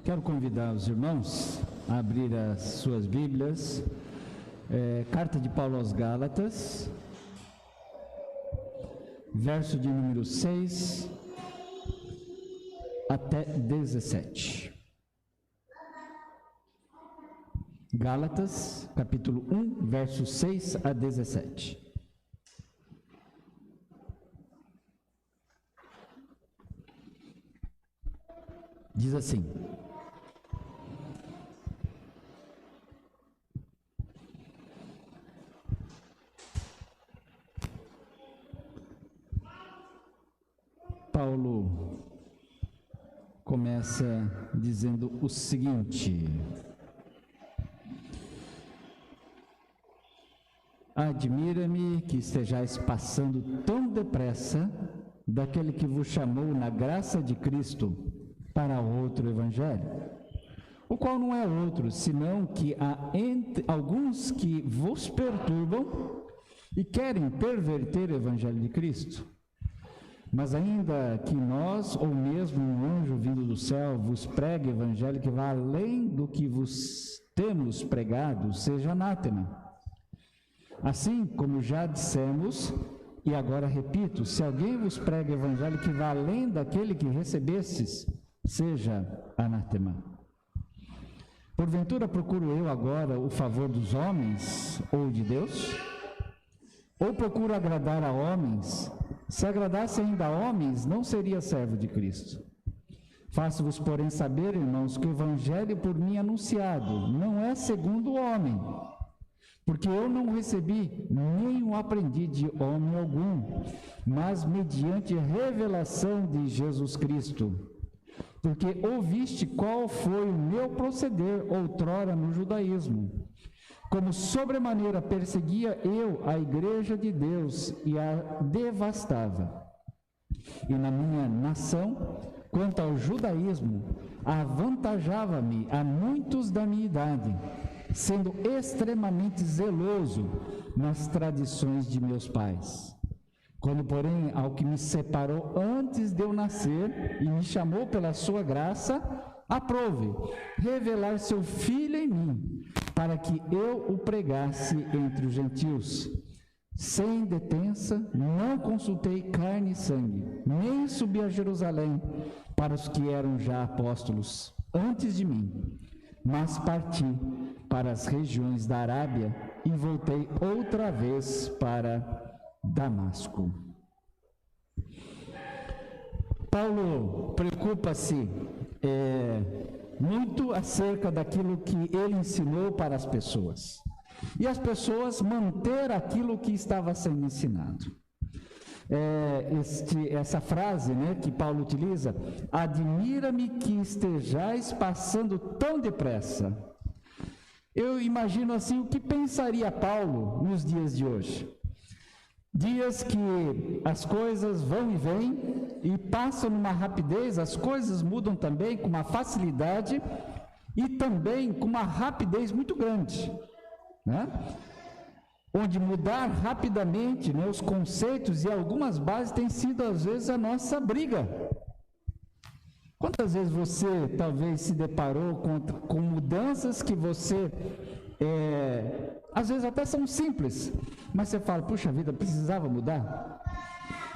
Quero convidar os irmãos a abrir as suas Bíblias, carta de Paulo aos Gálatas, verso de número 6 até 17. Gálatas, capítulo 1, versos 6 a 17. Diz assim: Paulo começa dizendo o seguinte: admira-me que estejais passando tão depressa daquele que vos chamou na graça de Cristo para outro evangelho, o qual não é outro, senão que há alguns que vos perturbam e querem perverter o evangelho de Cristo. Mas ainda que nós, ou mesmo um anjo vindo do céu, vos pregue evangelho que vá além do que vos temos pregado, seja anátema. Assim como já dissemos, e agora repito, se alguém vos prega evangelho que vá além daquele que recebestes, seja anátema. Porventura procuro eu agora o favor dos homens ou de Deus? Ou procuro agradar a homens? Se agradasse ainda a homens, não seria servo de Cristo. Faço-vos, porém, saber, irmãos, que o evangelho por mim anunciado não é segundo o homem, porque eu não recebi, nem o aprendi de homem algum, mas mediante revelação de Jesus Cristo. Porque ouviste qual foi o meu proceder outrora no judaísmo, como sobremaneira perseguia eu a igreja de Deus e a devastava. E na minha nação, quanto ao judaísmo, avantajava-me a muitos da minha idade, sendo extremamente zeloso nas tradições de meus pais. Quando, porém, ao que me separou antes de eu nascer e me chamou pela sua graça, aprove revelar seu Filho em mim, para que eu o pregasse entre os gentios. Sem detença, não consultei carne e sangue, nem subi a Jerusalém para os que eram já apóstolos antes de mim, mas parti para as regiões da Arábia e voltei outra vez para Damasco. Paulo preocupa-se muito acerca daquilo que ele ensinou para as pessoas, e as pessoas manter aquilo que estava sendo ensinado. Essa frase, que Paulo utiliza, admira-me que estejais passando tão depressa. Eu imagino assim, o que pensaria Paulo nos dias de hoje? Dias que as coisas vão e vêm e passam numa rapidez, as coisas mudam também com uma facilidade e também com uma rapidez muito grande, onde mudar rapidamente, os conceitos e algumas bases têm sido às vezes a nossa briga. Quantas vezes você talvez se deparou com mudanças que você às vezes até são simples, mas você fala, puxa vida, precisava mudar?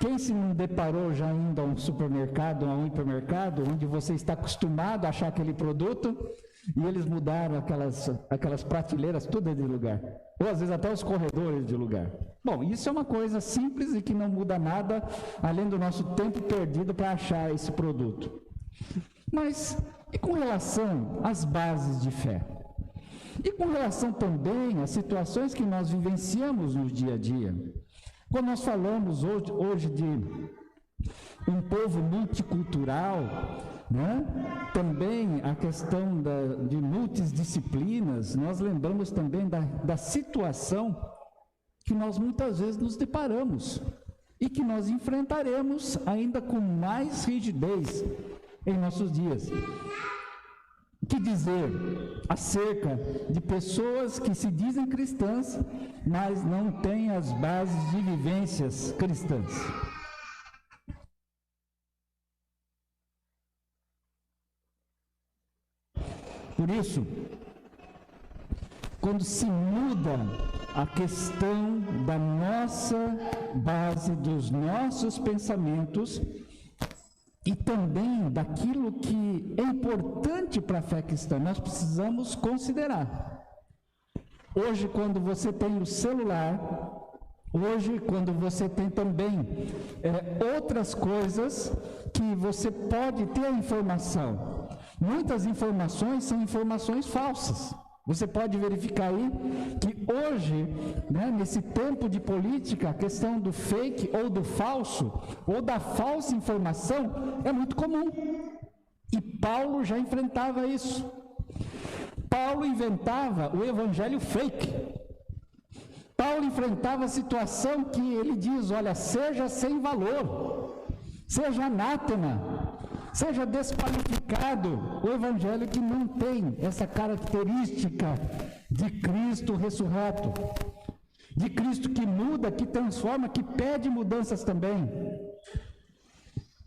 Quem se não deparou já indo a um supermercado, a um hipermercado, onde você está acostumado a achar aquele produto, e eles mudaram aquelas prateleiras todas de lugar, ou às vezes até os corredores de lugar. Bom, isso é uma coisa simples e que não muda nada, além do nosso tempo perdido para achar esse produto. Mas, e com relação às bases de fé? E com relação também às situações que nós vivenciamos no dia a dia? Quando nós falamos hoje de um povo multicultural, também a questão de multidisciplinas, nós lembramos também da situação que nós muitas vezes nos deparamos e que nós enfrentaremos ainda com mais rigidez em nossos dias. O que dizer acerca de pessoas que se dizem cristãs, mas não têm as bases de vivências cristãs? Por isso, quando se muda a questão da nossa base, dos nossos pensamentos e também daquilo que é importante para a fé cristã, nós precisamos considerar. Hoje, quando você tem o celular, hoje, quando você tem também outras coisas que você pode ter a informação, muitas informações são informações falsas. Você pode verificar aí que hoje, nesse tempo de política, a questão do fake ou do falso, ou da falsa informação, é muito comum. E Paulo já enfrentava isso. Paulo inventava o evangelho fake. Paulo enfrentava a situação que ele diz, olha, seja sem valor, seja anátema, seja desqualificado o evangelho que não tem essa característica de Cristo ressurreto, de Cristo que muda, que transforma, que pede mudanças também.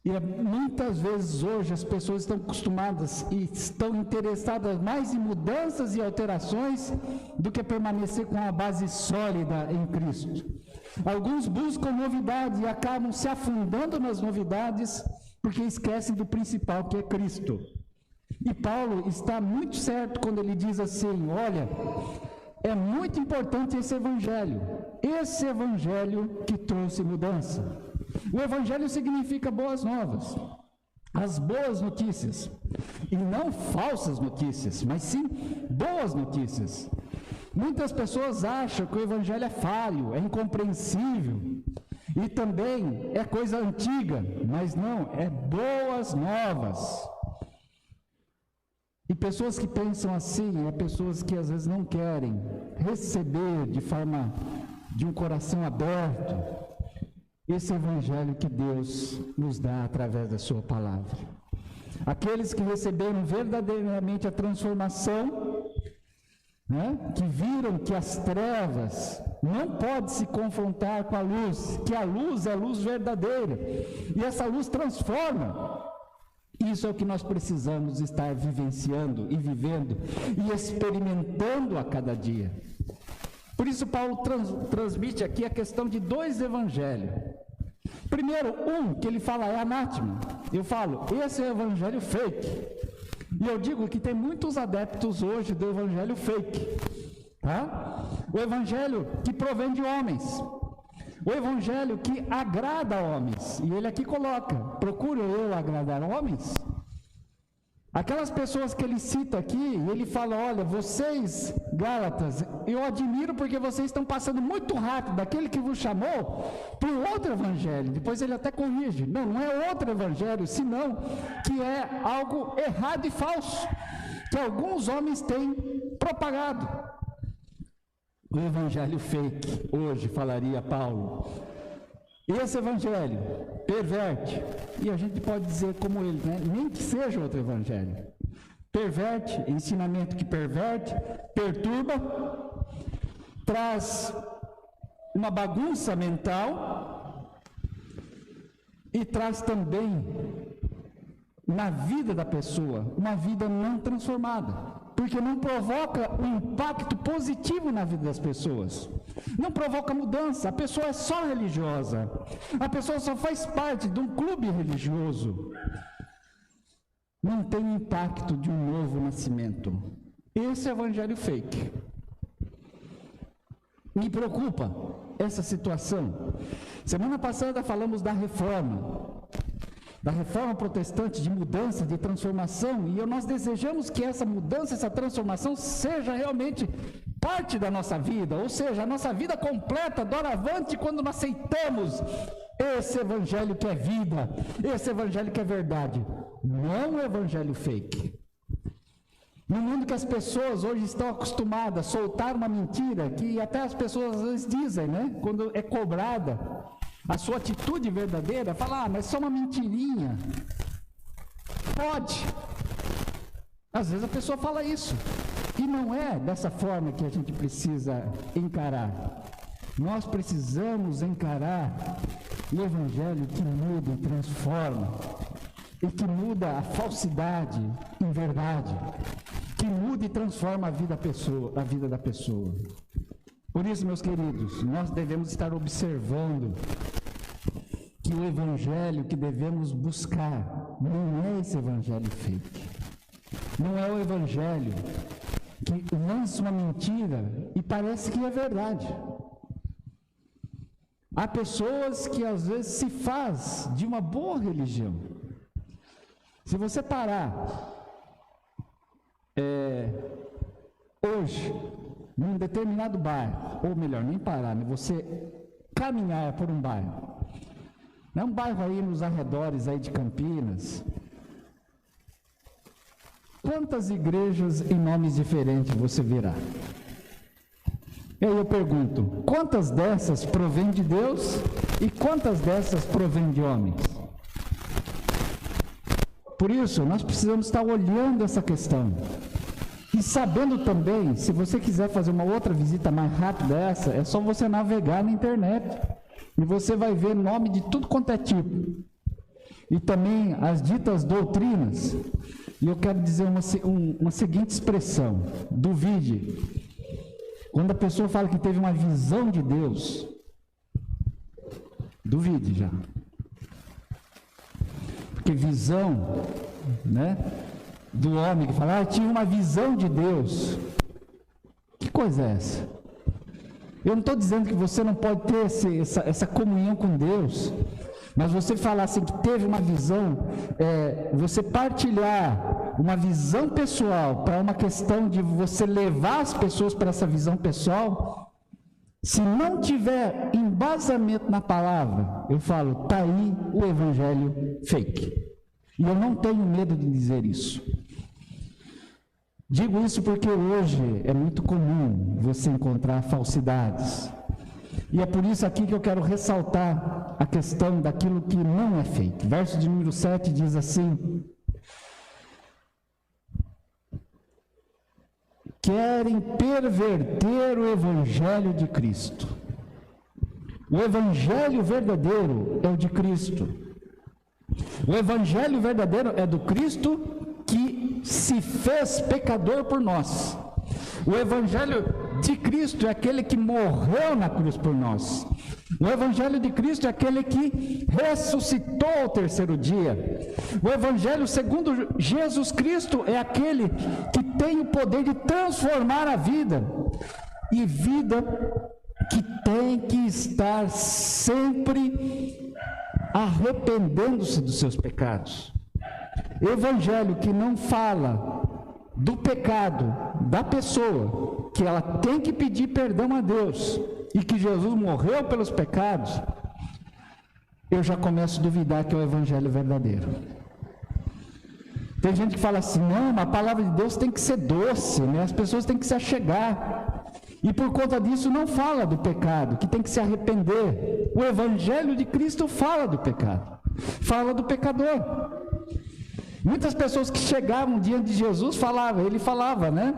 E muitas vezes hoje as pessoas estão acostumadas e estão interessadas mais em mudanças e alterações do que permanecer com a base sólida em Cristo. Alguns buscam novidade e acabam se afundando nas novidades porque esquecem do principal, que é Cristo. E Paulo está muito certo quando ele diz assim, olha, é muito importante esse evangelho que trouxe mudança. O evangelho significa boas novas, as boas notícias, e não falsas notícias, mas sim boas notícias. Muitas pessoas acham que o evangelho é falho, é incompreensível, e também é coisa antiga, mas não, é boas novas. E pessoas que pensam assim, pessoas que às vezes não querem receber de um coração aberto, esse evangelho que Deus nos dá através da sua palavra. Aqueles que receberam verdadeiramente a transformação, que viram que as trevas não podem se confrontar com a luz, que a luz é a luz verdadeira, e essa luz transforma. Isso é o que nós precisamos estar vivenciando e vivendo e experimentando a cada dia. Por isso Paulo transmite aqui a questão de dois evangelhos. Primeiro, que ele fala é anátema. Eu falo, esse é o evangelho fake. E eu digo que tem muitos adeptos hoje do evangelho fake. O evangelho que provém de homens. O evangelho que agrada homens. E ele aqui coloca, procuro eu agradar homens? Aquelas pessoas que ele cita aqui, ele fala, olha, vocês, Gálatas, eu admiro porque vocês estão passando muito rápido daquele que vos chamou para o outro evangelho. Depois ele até corrige, não é outro evangelho, senão que é algo errado e falso, que alguns homens têm propagado. O evangelho fake, hoje, falaria Paulo. Esse evangelho perverte, e a gente pode dizer como ele, nem que seja outro evangelho. Perverte, ensinamento que perverte, perturba, traz uma bagunça mental e traz também na vida da pessoa uma vida não transformada. Porque não provoca um impacto positivo na vida das pessoas. Não provoca mudança. A pessoa é só religiosa. A pessoa só faz parte de um clube religioso. Não tem impacto de um novo nascimento. Esse é o evangelho fake. Me preocupa essa situação. Semana passada falamos da reforma protestante, de mudança, de transformação, e nós desejamos que essa mudança, essa transformação seja realmente parte da nossa vida, ou seja, a nossa vida completa, doravante, quando nós aceitamos esse evangelho que é vida, esse evangelho que é verdade, não o evangelho fake. No mundo que as pessoas hoje estão acostumadas a soltar uma mentira, que até as pessoas às vezes dizem, quando é cobrada, a sua atitude verdadeira, fala, mas só uma mentirinha. Pode. Às vezes a pessoa fala isso. E não é dessa forma que a gente precisa encarar. Nós precisamos encarar o evangelho que muda e transforma. E que muda a falsidade em verdade. que muda e transforma a vida da pessoa. Por isso, meus queridos, nós devemos estar observando que o evangelho que devemos buscar não é esse evangelho fake. Não é o evangelho que lança uma mentira e parece que é verdade. Há pessoas que às vezes se faz de uma boa religião. Se você parar hoje, num determinado bairro, ou melhor, nem parar, né? Você caminhar por um bairro, é um bairro aí nos arredores aí de Campinas, quantas igrejas em nomes diferentes você verá? E aí eu pergunto, quantas dessas provém de Deus e quantas dessas provém de homens? Por isso, nós precisamos estar olhando essa questão. E sabendo também, se você quiser fazer uma outra visita mais rápida essa, é só você navegar na internet. E você vai ver nome de tudo quanto é tipo. E também as ditas doutrinas. E eu quero dizer uma seguinte expressão. Duvide. Quando a pessoa fala que teve uma visão de Deus, duvide já. Porque visão, né, do homem que fala, eu tive uma visão de Deus. Que coisa é essa? Eu não estou dizendo que você não pode ter essa comunhão com Deus, mas você falar assim que teve uma visão, você partilhar uma visão pessoal para uma questão de você levar as pessoas para essa visão pessoal, se não tiver embasamento na palavra, eu falo, está aí o evangelho fake. E eu não tenho medo de dizer isso. Digo isso porque hoje é muito comum você encontrar falsidades. E é por isso aqui que eu quero ressaltar a questão daquilo que não é fake. Verso de número 7 diz assim: querem perverter o evangelho de Cristo. O evangelho verdadeiro é o de Cristo. O evangelho verdadeiro é do Cristo que se fez pecador por nós. O evangelho de Cristo é aquele que morreu na cruz por nós. O evangelho de Cristo é aquele que ressuscitou ao terceiro dia. O evangelho segundo Jesus Cristo é aquele que tem o poder de transformar a vida. E vida que tem que estar sempre arrependendo-se dos seus pecados. Evangelho que não fala do pecado da pessoa, que ela tem que pedir perdão a Deus e que Jesus morreu pelos pecados, eu já começo a duvidar que é o evangelho verdadeiro. Tem gente que fala assim, não, a palavra de Deus tem que ser doce, né? As pessoas têm que se achegar, e por conta disso não fala do pecado, que tem que se arrepender. O evangelho de Cristo fala do pecado, fala do pecador. Muitas pessoas que chegavam diante de Jesus ele falava, né?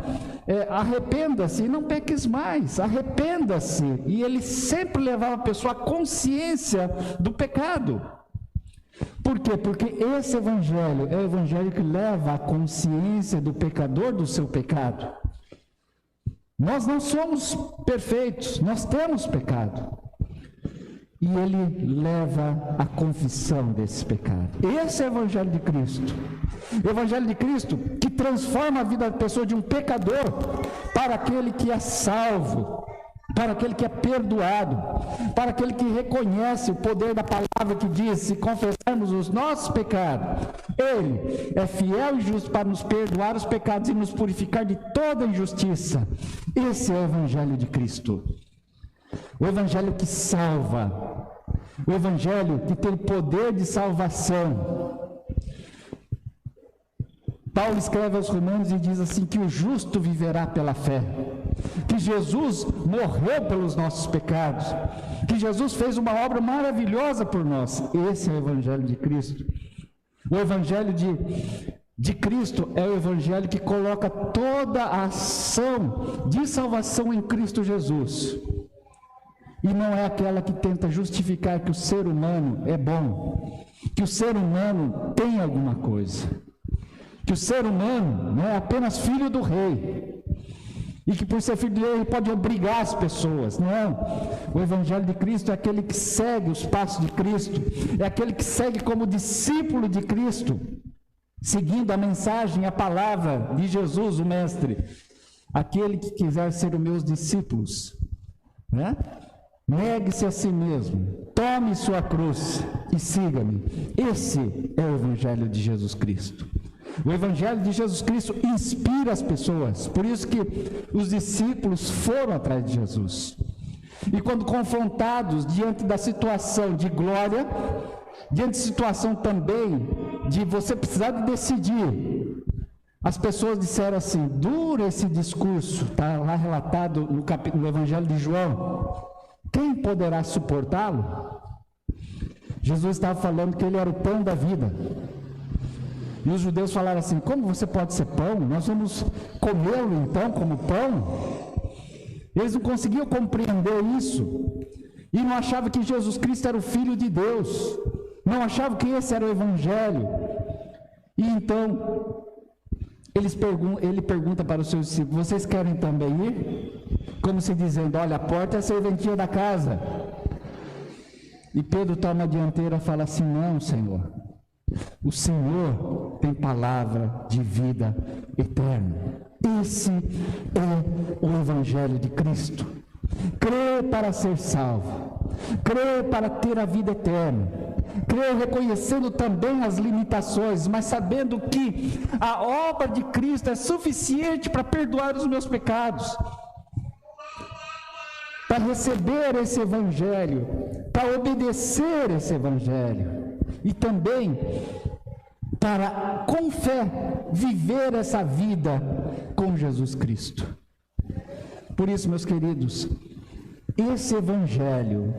Arrependa-se e não peques mais, arrependa-se. E ele sempre levava a pessoa à consciência do pecado. Por quê? Porque esse evangelho é o evangelho que leva à consciência do pecador do seu pecado. Nós não somos perfeitos, nós temos pecado. E ele leva à confissão desse pecado. Esse é o evangelho de Cristo. O evangelho de Cristo que transforma a vida da pessoa de um pecador para aquele que é salvo, para aquele que é perdoado, para aquele que reconhece o poder da palavra que diz, se confessarmos os nossos pecados, ele é fiel e justo para nos perdoar os pecados e nos purificar de toda injustiça. Esse é o evangelho de Cristo. O evangelho que salva, o evangelho que tem poder de salvação. Paulo escreve aos Romanos e diz assim, que o justo viverá pela fé, que Jesus morreu pelos nossos pecados, que Jesus fez uma obra maravilhosa por nós. Esse é o evangelho de Cristo. O evangelho de Cristo é o evangelho que coloca toda a ação de salvação em Cristo Jesus. E não é aquela que tenta justificar que o ser humano é bom, que o ser humano tem alguma coisa. que o ser humano não é apenas filho do rei, e que por ser filho do rei ele pode obrigar as pessoas. Não, o Evangelho de Cristo é aquele que segue os passos de Cristo, é aquele que segue como discípulo de Cristo, seguindo a mensagem, a palavra de Jesus, o Mestre. Aquele que quiser ser os meus discípulos, né? Negue-se a si mesmo, tome sua cruz e siga-me. Esse é o Evangelho de Jesus Cristo. O Evangelho de Jesus Cristo inspira as pessoas, por isso que os discípulos foram atrás de Jesus. E quando confrontados diante da situação de glória, diante da situação também de você precisar de decidir, as pessoas disseram assim: duro esse discurso, está lá relatado no Evangelho de João, quem poderá suportá-lo? Jesus estava falando que ele era o pão da vida. E os judeus falaram assim: como você pode ser pão? Nós vamos comê-lo então como pão? Eles não conseguiam compreender isso. E não achavam que Jesus Cristo era o Filho de Deus. Não achavam que esse era o Evangelho. E então, ele pergunta para os seus discípulos: vocês querem também ir? Como se dizendo: olha, a porta é a serventia da casa. E Pedro toma a dianteira e fala assim: não, Senhor. O Senhor tem palavra de vida eterna. Esse é o Evangelho de Cristo. Crê para ser salvo, crê para ter a vida eterna, crê reconhecendo também as limitações, mas sabendo que a obra de Cristo é suficiente para perdoar os meus pecados, para receber esse Evangelho, para obedecer esse Evangelho. E também para, com fé, viver essa vida com Jesus Cristo. Por isso, meus queridos, esse Evangelho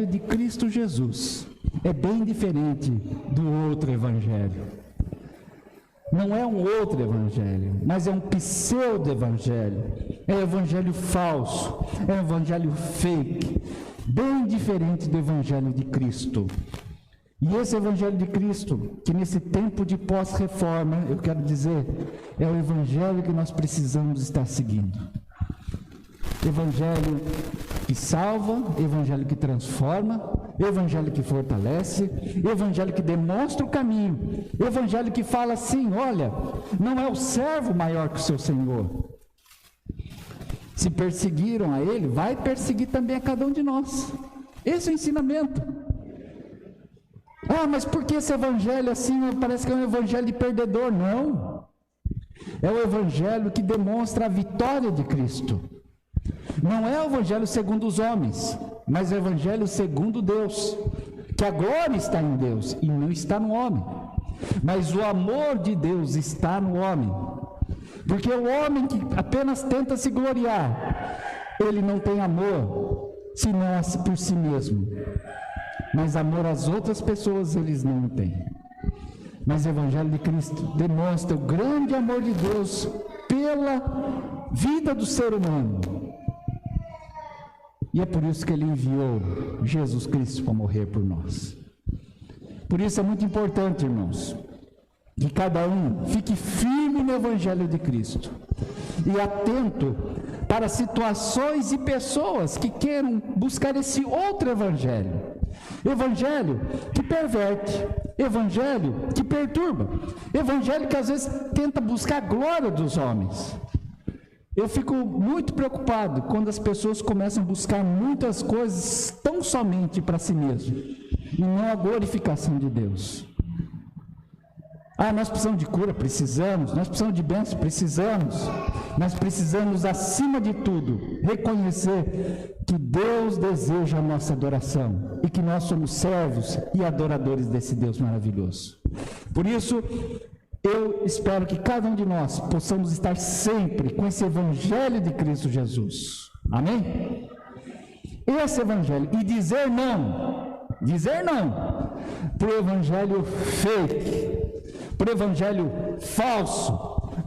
de Cristo Jesus é bem diferente do outro Evangelho. Não é um outro Evangelho, mas é um pseudo-evangelho. É um evangelho falso, é um evangelho fake, bem diferente do Evangelho de Cristo. E esse Evangelho de Cristo, que nesse tempo de pós-reforma, eu quero dizer, é o Evangelho que nós precisamos estar seguindo. Evangelho que salva, Evangelho que transforma, Evangelho que fortalece, Evangelho que demonstra o caminho, Evangelho que fala assim: olha, não é o servo maior que o seu Senhor. Se perseguiram a ele, vai perseguir também a cada um de nós. Esse é o ensinamento. Ah, mas por que esse evangelho assim parece que é um evangelho de perdedor? Não. É o evangelho que demonstra a vitória de Cristo. Não é o evangelho segundo os homens, mas o evangelho segundo Deus. Que a glória está em Deus e não está no homem. Mas o amor de Deus está no homem. Porque o homem que apenas tenta se gloriar, ele não tem amor, senão por si mesmo. Mas amor às outras pessoas eles não têm. Mas o Evangelho de Cristo demonstra o grande amor de Deus pela vida do ser humano. E é por isso que ele enviou Jesus Cristo para morrer por nós. Por isso é muito importante, irmãos, que cada um fique firme no Evangelho de Cristo e atento para situações e pessoas que queiram buscar esse outro Evangelho. Evangelho que perverte, evangelho que perturba, evangelho que às vezes tenta buscar a glória dos homens. Eu fico muito preocupado quando as pessoas começam a buscar muitas coisas tão somente para si mesmo, e não a glorificação de Deus. Ah, nós precisamos de cura, precisamos. Nós precisamos de bênção, precisamos. Nós precisamos, acima de tudo, reconhecer que Deus deseja a nossa adoração e que nós somos servos e adoradores desse Deus maravilhoso. Por isso, eu espero que cada um de nós possamos estar sempre com esse Evangelho de Cristo Jesus. Amém? Esse Evangelho. E dizer não para o Evangelho fake, para o Evangelho falso,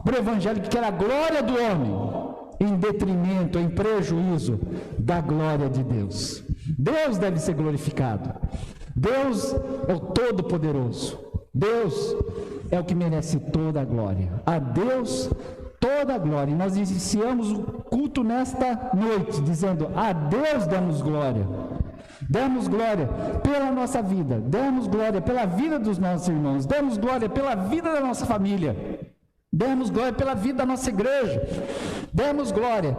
para o Evangelho que quer a glória do homem, em detrimento, em prejuízo da glória de Deus. Deus deve ser glorificado. Deus é o Todo-Poderoso. Deus é o que merece toda a glória. A Deus toda a glória. E nós iniciamos o culto nesta noite, dizendo: a Deus damos glória. Damos glória pela nossa vida, damos glória pela vida dos nossos irmãos, damos glória pela vida da nossa família, damos glória pela vida da nossa igreja, damos glória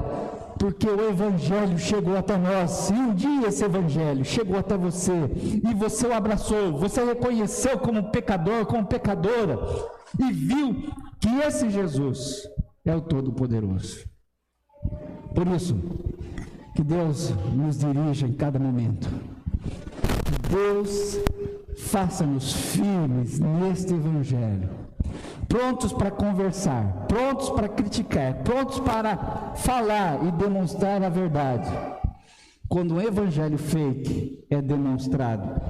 porque o Evangelho chegou até nós, e um dia esse Evangelho chegou até você, e você o abraçou, você reconheceu como pecador, como pecadora, e viu que esse Jesus é o Todo-Poderoso. Por isso, que Deus nos dirija em cada momento. Que Deus faça-nos firmes neste Evangelho, prontos para conversar, prontos para criticar, prontos para falar e demonstrar a verdade. Quando o Evangelho fake é demonstrado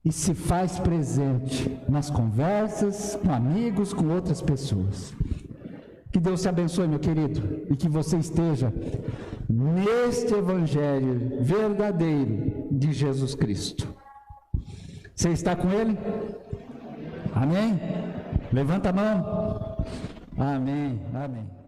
e se faz presente nas conversas, com amigos, com outras pessoas. Que Deus te abençoe, meu querido, e que você esteja neste Evangelho verdadeiro de Jesus Cristo. Você está com Ele? Amém? Levanta a mão. Amém, amém.